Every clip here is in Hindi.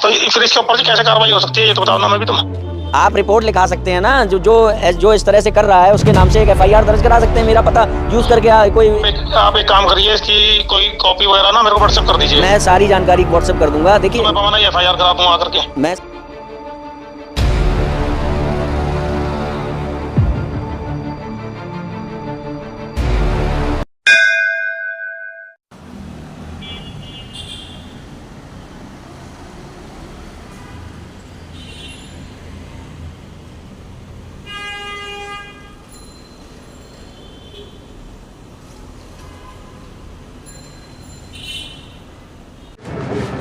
तो फिर इसके ऊपर कैसे कार्रवाई हो सकती है ये तो बताओ ना मैं भी तुम। आप रिपोर्ट लिखा सकते हैं ना, जो इस तरह से कर रहा है उसके नाम से एक FIR दर्ज करा सकते हैं, मेरा पता यूज करके कोई। आप एक काम करिए, इसकी कोई कॉपी वगैरह ना मेरे को व्हाट्सएप कर दीजिए। मैं सारी जानकारी व्हाट्सएप कर दूंगा। देखिए तो मैं FIR करा दूंगा आकर के। मैं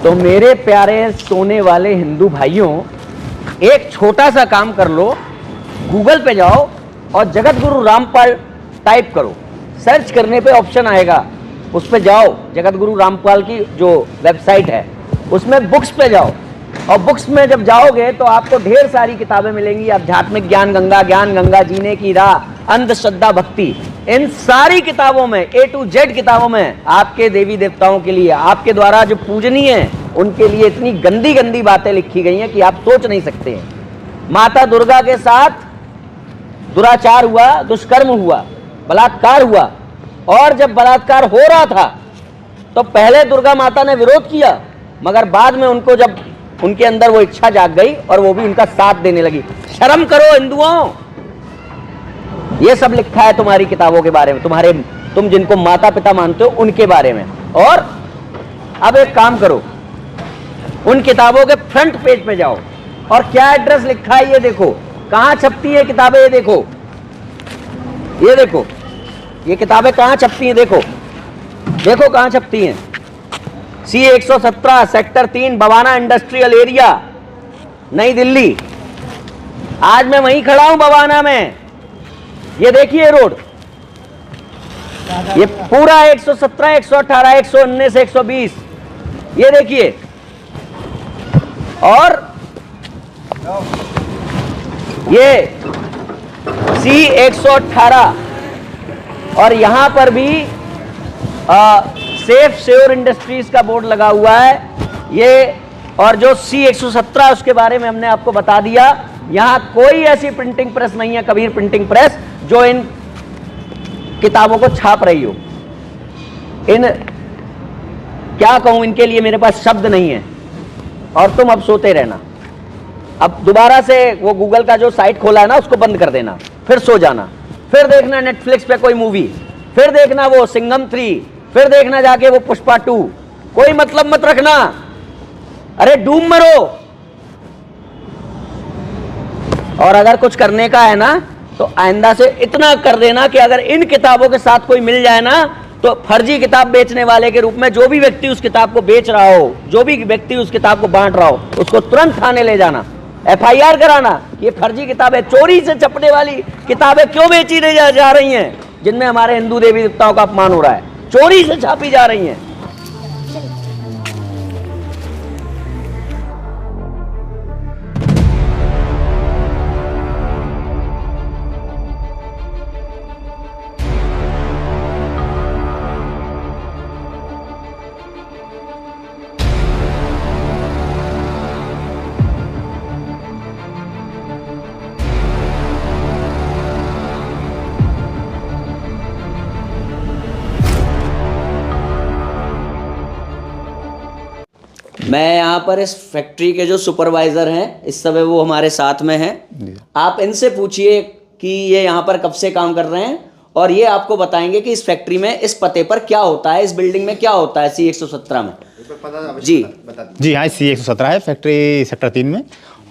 तो मेरे प्यारे सोने वाले हिंदू भाइयों, एक छोटा सा काम कर लो, गूगल पे जाओ और जगत गुरु रामपाल टाइप करो। सर्च करने पे ऑप्शन आएगा, उस पे जाओ। जगत गुरु रामपाल की जो वेबसाइट है उसमें बुक्स पे जाओ, और बुक्स में जब जाओगे तो आपको ढेर सारी किताबें मिलेंगी। आध्यात्मिक ज्ञान गंगा, जीने की राह, अंधश्रद्धा, भक्ति, इन सारी किताबों में A to Z किताबों में आपके देवी देवताओं के लिए, आपके द्वारा जो पूजनीय है उनके लिए इतनी गंदी गंदी बातें लिखी गई हैं कि आप सोच नहीं सकते हैं। माता दुर्गा के साथ दुराचार हुआ, दुष्कर्म हुआ, बलात्कार हुआ, और जब बलात्कार हो रहा था तो पहले दुर्गा माता ने विरोध किया, मगर बाद में उनको जब उनके अंदर वो इच्छा जाग गई और वो भी उनका साथ देने लगी। शर्म करो हिंदुओं, ये सब लिखा है तुम्हारी किताबों के बारे में, तुम जिनको माता पिता मानते हो उनके बारे में। और अब एक काम करो, उन किताबों के फ्रंट पेज पे जाओ और क्या एड्रेस लिखा है ये देखो। कहां छपती है किताबें, ये देखो, ये देखो, ये किताबें कहां छपती हैं, देखो देखो कहां छपती हैं। C117 sector 3 Bawana industrial area, नई दिल्ली। आज मैं वहीं खड़ा हूं बवाना में, ये देखिए रोड, ये पूरा 117, 118, 119, 120, ये देखिए। और ये C118, और यहां पर भी सेफ श्योर इंडस्ट्रीज का बोर्ड लगा हुआ है ये। और जो C117 उसके बारे में हमने आपको बता दिया। यहां कोई ऐसी प्रिंटिंग प्रेस नहीं है, कबीर प्रिंटिंग प्रेस, जो इन किताबों को छाप रही हो। इन क्या कहूं, इनके लिए मेरे पास शब्द नहीं है। और तुम अब सोते रहना, अब दोबारा से वो गूगल का जो साइट खोला है ना उसको बंद कर देना, फिर सो जाना, फिर देखना नेटफ्लिक्स पे कोई मूवी, फिर देखना वो सिंघम 3, फिर देखना जाके वो पुष्पा 2। कोई मतलब मत रखना, अरे डूब मरो। और अगर कुछ करने का है ना तो आइंदा से इतना कर देना कि अगर इन किताबों के साथ कोई मिल जाए ना तो फर्जी किताब बेचने वाले के रूप में जो भी व्यक्ति उस किताब को बेच रहा हो, जो भी व्यक्ति उस किताब को बांट रहा हो, उसको तुरंत थाने ले जाना, FIR कराना। ये फर्जी किताबें, चोरी से छपने वाली किताबें क्यों बेची जा रही हैं, जिनमें हमारे हिंदू देवी देवताओं का अपमान हो रहा है, चोरी से छापी जा रही हैं। मैं यहाँ पर इस फैक्ट्री के जो सुपरवाइजर हैं इस समय वो हमारे साथ में हैं। आप इनसे पूछिए कि ये यहाँ पर कब से काम कर रहे हैं और ये आपको बताएंगे कि इस फैक्ट्री में इस पते पर क्या होता है, इस बिल्डिंग में क्या होता है C117 में। जी हाँ, C117 है फैक्ट्री सेक्टर 3 में।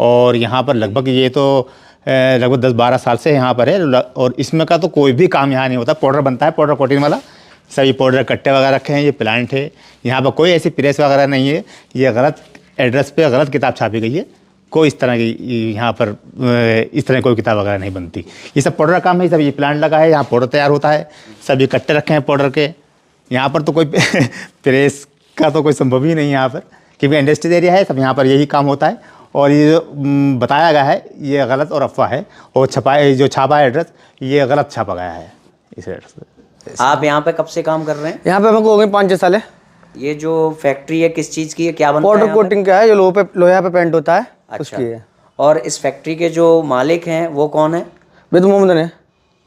और यहाँ पर लगभग ये तो लगभग 10-12 साल से यहाँ पर है। और इसमें का तो कोई भी काम यहाँ नहीं होता। पाउडर बनता है, पाउडर कोटिंग वाला, सभी पाउडर कट्टे वगैरह रखे हैं। ये प्लांट है, यहाँ पर कोई ऐसी प्रेस वगैरह नहीं है। ये गलत एड्रेस पे गलत किताब छापी गई है। कोई इस तरह की यहाँ पर इस तरह कोई किताब वगैरह नहीं बनती। ये सब पाउडर का काम है। सब ये प्लांट लगा है, यहाँ पाउडर तैयार होता है। सभी कट्टे रखे हैं पाउडर के। यहाँ पर तो कोई प्रेस का तो कोई संभव ही नहीं है यहाँ पर, क्योंकि इंडस्ट्रियल एरिया है। सब यहाँ पर यही काम होता है। और ये जो बताया गया है ये गलत और अफवाह है। और जो छापा है एड्रेस ये गलत छापा गया है इस एड्रेस पे। आप यहाँ पे कब से काम कर रहे हैं? यहाँ पे हमको हो गए 5-6 साल है। ये जो फैक्ट्री है किस चीज़ की है, क्या बनता है पाउडर यहाँ पे? कोटिंग का है, जो लोहा पे पेंट होता है, उसकी है। और इस फैक्ट्री के जो मालिक हैं वो कौन है? वेद मोहम्मद ने।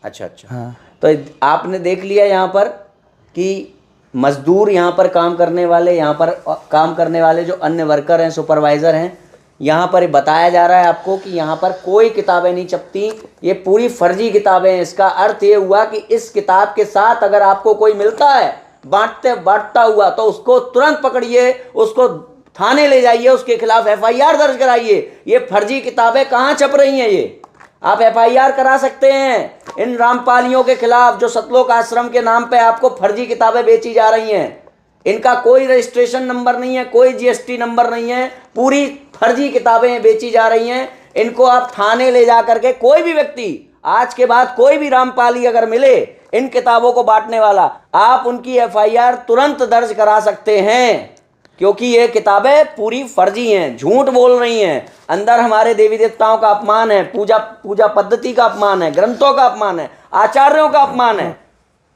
अच्छा अच्छा। हाँ। तो आपने देख लिया यहाँ पर कि मजदूर यहाँ पर काम करने वाले, यहाँ पर काम करने वाले जो अन्य वर्कर हैं, सुपरवाइज़र हैं, यहाँ पर बताया जा रहा है आपको कि यहाँ पर कोई किताबें नहीं छपती, ये पूरी फर्जी किताबें हैं। इसका अर्थ ये हुआ कि इस किताब के साथ अगर आपको कोई मिलता है बांटता हुआ तो उसको तुरंत पकड़िए, उसको थाने ले जाइए, उसके खिलाफ FIR दर्ज कराइए। ये फर्जी किताबें कहाँ छप रही हैं? ये आप FIR करा सकते हैं इन रामपालियों के खिलाफ जो सतलोक आश्रम के नाम पे आपको फर्जी किताबें बेची जा रही हैं। इनका कोई रजिस्ट्रेशन नंबर नहीं है, कोई GST नंबर नहीं है, पूरी फर्जी किताबें बेची जा रही हैं। इनको आप थाने ले जा करके, कोई भी व्यक्ति आज के बाद कोई भी रामपाली अगर मिले इन किताबों को बांटने वाला, आप उनकी FIR तुरंत दर्ज करा सकते हैं, क्योंकि ये किताबें पूरी फर्जी हैं, झूठ बोल रही हैं। अंदर हमारे देवी देवताओं का अपमान है, पूजा पद्धति का अपमान है, ग्रंथों का अपमान है, आचार्यों का अपमान है,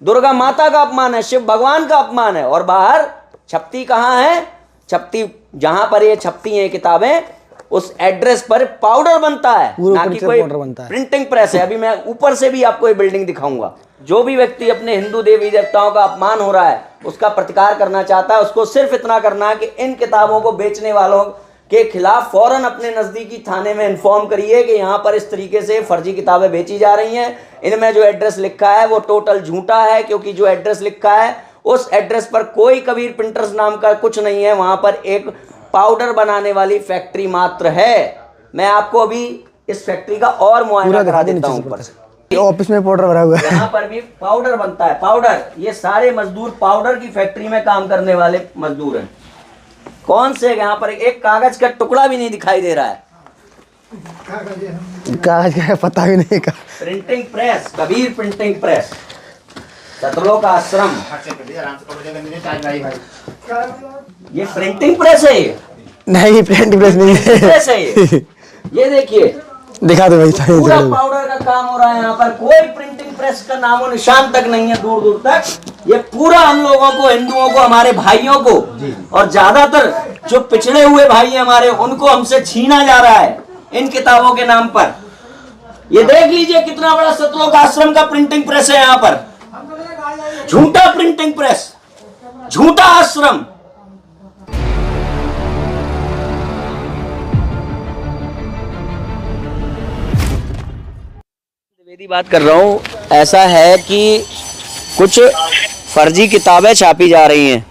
दुर्गा माता का अपमान है, शिव भगवान का अपमान है। और बाहर छपती कहाँ है? छपती जहां पर ये छपती हैं किताबें, उस एड्रेस पर पाउडर बनता है, ना कि कोई प्रिंटिंग प्रेस है। अभी मैं ऊपर से भी आपको ये बिल्डिंग दिखाऊंगा। जो भी व्यक्ति अपने हिंदू देवी देवताओं का अपमान हो रहा है, उसका प्रतिकार करना चाहता है, उसको सिर्फ इतना करना है कि इन किताबों को बेचने वालों के खिलाफ फौरन अपने नज़दीकी थाने में इन्फॉर्म करिए कि यहाँ पर इस तरीके से फर्जी किताबें बेची जा रही हैं। इनमें जो एड्रेस लिखा है वो टोटल झूठा है, क्योंकि जो एड्रेस लिखा है उस एड्रेस पर कोई कबीर प्रिंटर्स नाम का कुछ नहीं है। वहाँ पर एक पाउडर बनाने वाली फैक्ट्री मात्र है। मैं आपको अभी इस फैक्ट्री का और मुआयना करा देता हूँ ऊपर से। ऑफिस में पाउडर भरा हुआ है, यहाँ पर भी पाउडर बनता है। पाउडर, ये सारे मजदूर पाउडर की फैक्ट्री में काम करने वाले मजदूर हैं। कौन से? यहाँ पर एक कागज का टुकड़ा भी नहीं दिखाई दे रहा है। कागज का पता भी नहीं का। Printing press, Kabir printing press, Satlok Ashram, ये प्रिंटिंग प्रेस है। ये नहीं, प्रिंटिंग प्रेस नहीं है। प्रेस है ये देखिए, दिखा दो भाई। पूरा पाउडर का काम हो रहा है यहाँ पर। कोई प्रिंटिंग प्रेस का नामो निशान तक नहीं है दूर दूर तक। ये पूरा हम लोगों को, हिंदुओं को, हमारे भाइयों को, और ज्यादातर जो पिछड़े हुए भाई हैं हमारे, उनको हमसे छीना जा रहा है इन किताबों के नाम पर। ये देख लीजिए कितना बड़ा सतलोक आश्रम का प्रिंटिंग प्रेस है यहाँ पर। झूठा प्रिंटिंग प्रेस, झूठा आश्रम। द्विवेदी बात कर रहा हूँ। ऐसा है कि कुछ फर्जी किताबें छापी जा रही हैं,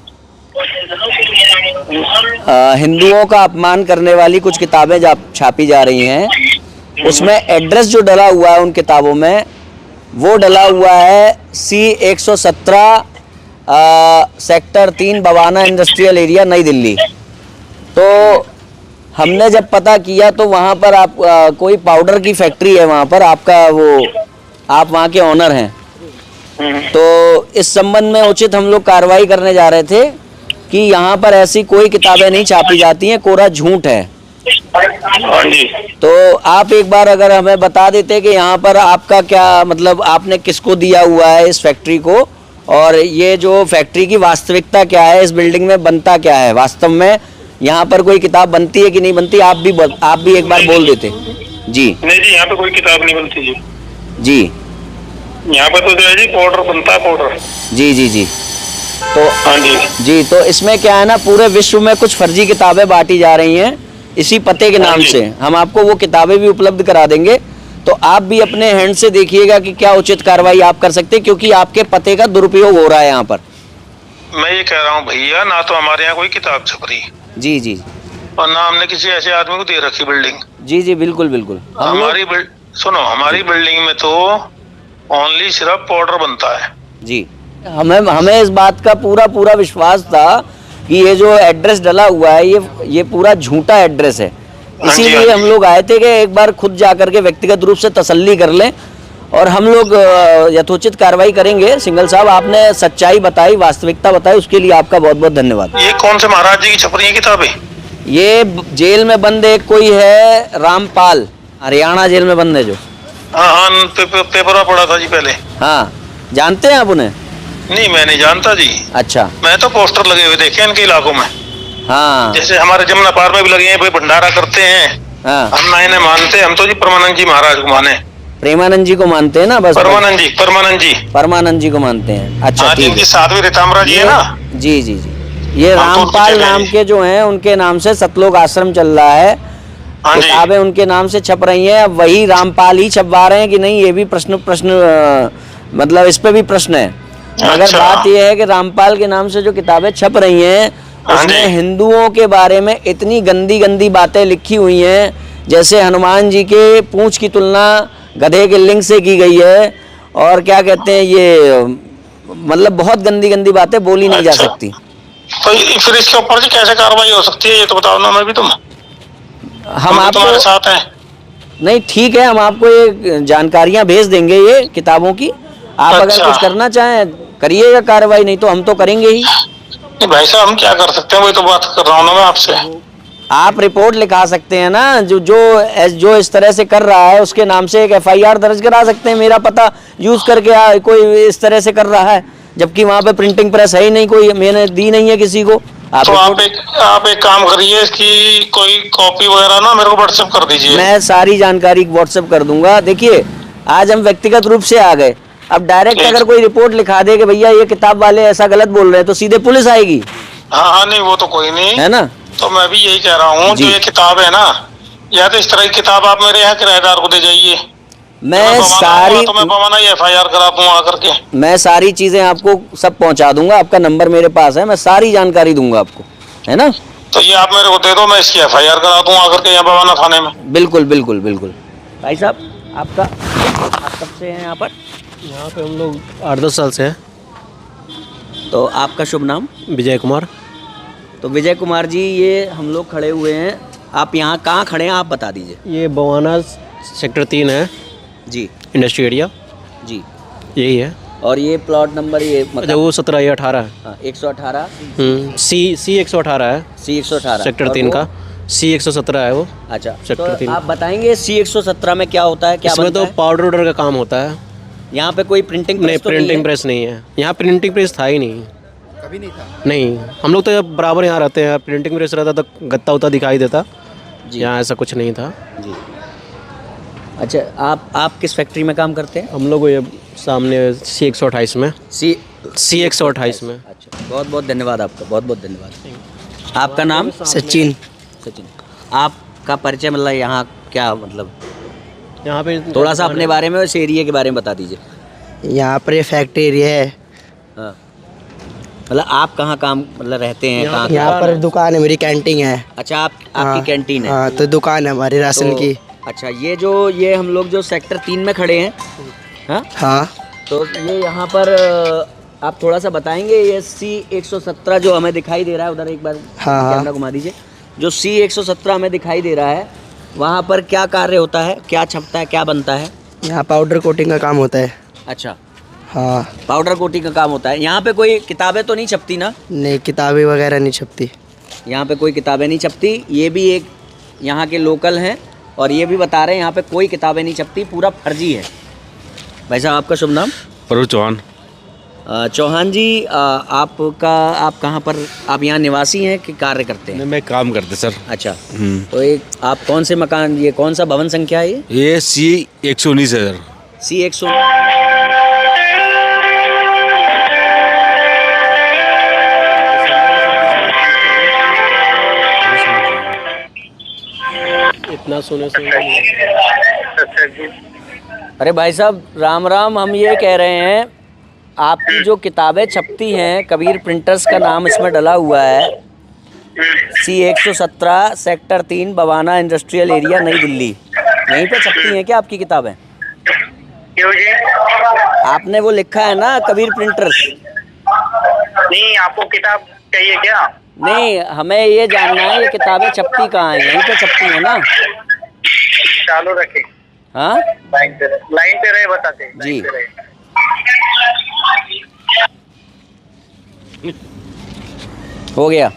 हिंदुओं का अपमान करने वाली कुछ किताबें छापी जा रही हैं। उसमें एड्रेस जो डला हुआ है उन किताबों में, वो डला हुआ है C117 sector 3 Bawana industrial area, नई दिल्ली। तो हमने जब पता किया तो वहाँ पर आप कोई पाउडर की फैक्ट्री है वहाँ पर, आप वहाँ के ऑनर हैं। तो इस संबंध में उचित हम लोग कार्रवाई करने जा रहे थे कि यहाँ पर ऐसी कोई किताबें नहीं छापी जाती हैं, कोरा झूठ है। तो आप एक बार अगर हमें बता देते कि यहाँ पर आपका क्या मतलब, आपने किसको दिया हुआ है इस फैक्ट्री को, और ये जो फैक्ट्री की वास्तविकता क्या है, इस बिल्डिंग में बनता क्या है, वास्तव में यहाँ पर कोई किताब बनती है कि नहीं बनती, आप भी एक बार बोल देते। जी नहीं जी, यहाँ पे कोई किताब नहीं बनती जी। जी यहाँ पे तो जो है जी पाउडर बनता है, पाउडर। जी जी जी। तो हाँ जी जी, तो इसमें क्या है ना, पूरे विश्व में कुछ फर्जी किताबें बांटी जा रही हैं इसी पते के नाम से। हम आपको वो किताबें भी उपलब्ध करा देंगे, तो आप भी अपने हैंड से देखिएगा कि क्या उचित कार्रवाई आप कर सकते हैं, क्योंकि आपके पते का दुरुपयोग हो रहा है यहाँ पर। मैं ये कह रहा हूँ भैया, ना तो हमारे यहाँ कोई किताब छप रही, जी जी, और ना हमने किसी ऐसे आदमी को दे रखी बिल्डिंग। जी जी, बिल्कुल बिल्कुल। सुनो, हमारी बिल्डिंग में तो ओनली सिर्फ पाउडर बनता है जी। हमें इस बात का पूरा विश्वास था कि ये जो एड्रेस डला हुआ है ये पूरा झूठा एड्रेस है। इसीलिए हम लोग आए थे कि एक बार खुद जाकर के व्यक्तिगत रूप से तसल्ली कर लें, और हम लोग यथोचित कार्रवाई करेंगे। सिंघल साहब, आपने सच्चाई बताई, वास्तविकता बताई, उसके लिए आपका बहुत बहुत धन्यवाद। ये कौन से महाराज जी की छप रही है किताबें? ये जेल में बंद एक कोई है रामपाल, हरियाणा जेल में बंद है जो। हाँ, पेपर में पढ़ा था जी पहले। हाँ, जानते हैं आप उन्हें? नहीं, मैं नहीं जानता जी। अच्छा। मैं तो पोस्टर लगे हुए देखे हैं इनके इलाकों में, हाँ जैसे हमारे जमुना पार में भी लगे हैं, भाई भंडारा करते हैं। हाँ, हम ना इन्हें मानते, हम तो जी परमानंद जी महाराज को माने। प्रेमानंद जी को मानते हैं ना? बस परमानंद जी, परमानंद जी। परमानंद जी को मानते हैं। अच्छा हाँ, ठीक जिनकी है। साध्वी रीताम्बरा जी है ना। जी जी जी, ये हम तो उनके रामपाल चेले नाम हैं। के जो हैं उनके नाम से सतलोक आश्रम चल रहा है। हाँ जी। किताबें उनके नाम से छप रही हैं। अब वही रामपाल ही छपवा रहे हैं कि नहीं, ये भी प्रश्न मतलब इस पे भी प्रश्न है। मगर अच्छा। बात यह है कि रामपाल के नाम से जो किताबें छप रही हैं हाँ उसमें जी। हिंदुओं के बारे में इतनी गंदी गंदी बातें लिखी हुई हैं, जैसे हनुमान जी के पूंछ की तुलना गधे के लिंग से की गई है, और क्या कहते हैं ये, मतलब बहुत गंदी गंदी बातें बोली नहीं जा अच्छा। सकती। तो फिर इसके ऊपर जी कैसे कार्रवाई हो सकती है, ये तो बताओ ना। मैं भी हम भी तुम्हारे आपको, साथ हैं। नहीं ठीक है, हम आपको ये जानकारियां भेज देंगे ये किताबों की। आप अगर अच्छा। कुछ करना चाहें करिएगा कार्रवाई, नहीं तो हम तो करेंगे ही। नहीं भाई साहब, हम क्या कर सकते हैं, वही तो बात कर रहा हूँ ना मैं आपसे। आप रिपोर्ट लिखा सकते हैं ना, जो इस तरह से कर रहा है उसके नाम से एक एफआईआर दर्ज करा सकते हैं। मेरा पता यूज करके कोई इस तरह से कर रहा है, जबकि वहाँ पे प्रिंटिंग प्रेस है ही नहीं, कोई मैंने दी नहीं है किसी को। तो आप एक काम करिए, इसकी कोई कॉपी वगैरह ना मेरे को व्हाट्सएप कर दीजिए। मैं सारी जानकारी व्हाट्सएप कर दूंगा। देखिए, आज हम व्यक्तिगत रूप से आ गए, अब डायरेक्ट ठीक। अगर कोई रिपोर्ट लिखा दे कि भैया ये किताब वाले ऐसा गलत बोल रहे हैं, तो सीधे पुलिस आएगी, हाँ हाँ, नहीं वो तो कोई नहीं है ना? तो मैं भी यही कह रहा हूँ, जो जी। ये किताब है ना, या तो इस तरह की किताब आप मेरे यहाँ किराएदार को दे जाइए। मैं बवाना ही एफआईआर करा दूंगा आकर के। मैं सारी चीजें आपको सब पहुंचा दूंगा। आपका नंबर मेरे पास है, मैं सारी जानकारी दूंगा आपको, है ना? तो ये आप मेरे को दे दो, मैं इसकी एफआईआर करा दूंगा आकर के यहाँ बवाना थाने में। बिल्कुल बिल्कुल बिल्कुल। भाई साहब, आप कब से हैं यहाँ पर? यहाँ पे हम लोग 8-10 साल से हैं। तो आपका शुभ नाम? विजय कुमार। तो विजय कुमार जी, ये हम लोग खड़े हुए हैं, आप यहाँ कहाँ खड़े हैं आप बता दीजिए। ये बवाना सेक्टर 3 है जी इंडस्ट्री एरिया, जी। यही है। और ये प्लॉट नंबर, ये अच्छा, वो 17 या 18 है। हाँ, 118 सी 118 है, C118 सेक्टर 3 का। C 117 है वो। अच्छा, सेक्टर तो 3। आप बताएंगे C117 में क्या होता है, क्या इसमें बनता तो है? पाउडर वाउडर का काम होता है। यहाँ पे कोई प्रिंटिंग नहीं, प्रेस तो नहीं प्रिंटिंग है? प्रेस नहीं है यहाँ। प्रिंटिंग प्रेस था ही नहीं, कभी नहीं था। नहीं, हम लोग तो बराबर यहाँ रहते हैं। प्रिंटिंग प्रेस रहता तो गत्ता उत्ता दिखाई देता, जी यहाँ ऐसा कुछ नहीं था जी। अच्छा, आप किस फैक्ट्री में काम करते हैं? हम लोग। ये सामने C 128 में। C C 128 में। अच्छा, बहुत बहुत धन्यवाद आपका, बहुत बहुत धन्यवाद। आपका नाम? सचिन। सचिन। आपका परिचय, मतलब यहाँ क्या, मतलब यहाँ पे थोड़ा सा अपने बारे में, इस एरिया के बारे में बता दीजिए। यहाँ पर ये फैक्ट्री एरिया है। हाँ, मतलब आप कहाँ काम, मतलब रहते हैं कहाँ? यहाँ पर दुकान है, मेरी कैंटीन है। अच्छा, आपकी हाँ, कैंटीन है? हाँ, तो दुकान है हमारी राशन तो- की। अच्छा, ये हम लोग जो सेक्टर 3 में खड़े हैं, हाँ, हाँ, तो ये यहाँ पर आप थोड़ा सा बताएंगे, ये C117 जो हमें दिखाई दे रहा है, उधर एक बार हाँ। कैमरा घुमा दीजिए। जो C117 हमें दिखाई दे रहा है, वहाँ पर क्या कार्य होता है, क्या छपता है, क्या बनता है? यहाँ पाउडर कोटिंग का काम होता है। अच्छा, हाँ। पाउडर कोटिंग का काम होता है। यहाँ पे कोई किताबें तो नहीं छपती ना? नहीं, किताबें वगैरह नहीं छपती। यहाँ पे कोई किताबें नहीं छपती। ये भी एक यहाँ के लोकल हैं और ये भी बता रहे हैं यहाँ पे कोई किताबें नहीं छपती, पूरा फर्जी है। भाई साहब, आपका शुभ नाम? प्रभु चौहान। चौहान जी, आप कहाँ पर, आप यहाँ निवासी हैं कि कार्य करते हैं? मैं काम करते सर। अच्छा, तो एक आप कौन से मकान, ये कौन सा भवन संख्या है ये C 119 है सर। C100। इतना सोने से अरे भाई साहब, राम राम। हम ये कह रहे हैं, आपकी जो किताबें छपती हैं, कबीर प्रिंटर्स का नाम इसमें डला हुआ है, C117 sector 3 Bawana industrial area, नई दिल्ली, यहीं पे छपती हैं क्या आपकी किताबें? क्यों जी? आपने वो लिखा है ना, कबीर प्रिंटर्स? नहीं, आपको किताब चाहिए क्या? नहीं, हमें ये जानना है ये किताबें छपती कहाँ हैं, यहीं पे छपती हैं ना? चालू रखे। हाँ लाइन पे रहे बताते हैं। जी। लाइन पे रहे। हो गया।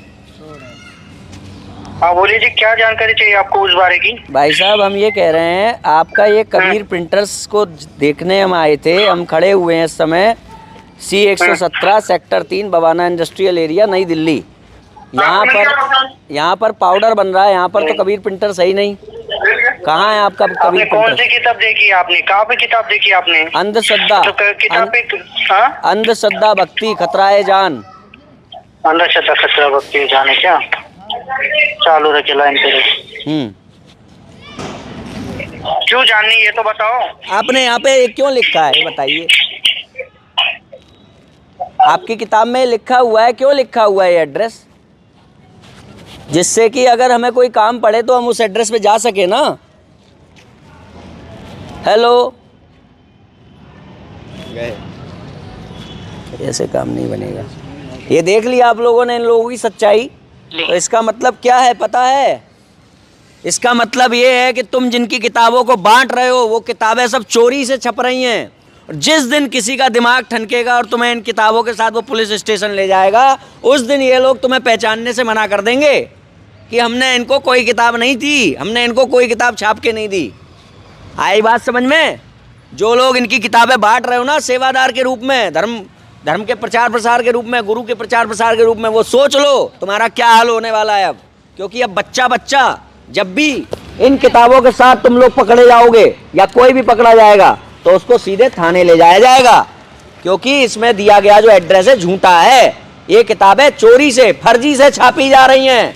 हाँ बोलिए जी, क्या जानकारी चाहिए आपको उस बारे की? भाई साहब, हम ये कह रहे हैं, आपका ये कबीर प्रिंटर्स को देखने हम आए थे, हम खड़े हुए हैं इस समय C117 sector 3 Bawana industrial area नई दिल्ली। यहाँ पर पाउडर बन रहा है। यहाँ पर तो कबीर प्रिंटर सही नहीं। कहाँ है आपका आपने कबीर कौन प्रिंटर? सी किताब देखी आपने? कहाँ पे किताब देखी आपने? अंधश्रद्धा, तो किताब पे हाँ? अंधश्रद्धा भक्ति खतराए जान। अंधश्रद्धा खतरा भक्ति जाने क्या चालू रखे लाइन पे। क्यों जाननी ये तो बताओ। आपने यहाँ पे क्यों लिखा है बताइए? आपकी किताब में लिखा हुआ है, क्यों लिखा हुआ है ये एड्रेस? जिससे कि अगर हमें कोई काम पड़े तो हम उस एड्रेस पे जा सके ना। हेलो, ऐसे काम नहीं बनेगा। ये देख लिया आप लोगों ने इन लोगों की सच्चाई। तो इसका मतलब क्या है पता है? इसका मतलब ये है कि तुम जिनकी किताबों को बांट रहे हो वो किताबें सब चोरी से छप रही हैं। और जिस दिन किसी का दिमाग ठनकेगा और तुम्हें इन किताबों के साथ वो पुलिस स्टेशन ले जाएगा, उस दिन ये लोग तुम्हें पहचानने से मना कर देंगे कि हमने इनको कोई किताब नहीं दी, हमने इनको कोई किताब छाप के नहीं दी। आई बात समझ में? जो लोग इनकी किताबें बांट रहे हो ना सेवादार के रूप में, धर्म के प्रचार प्रसार के रूप में, गुरु के प्रचार प्रसार के रूप में, वो सोच लो तुम्हारा क्या हाल होने वाला है अब। क्योंकि अब बच्चा जब भी इन किताबों के साथ तुम लोग पकड़े जाओगे या कोई भी पकड़ा जाएगा तो उसको सीधे थाने ले जाया जाएगा। क्योंकि इसमें दिया गया जो एड्रेस है झूठा है। ये किताबें चोरी से, फर्जी से छापी जा रही हैं।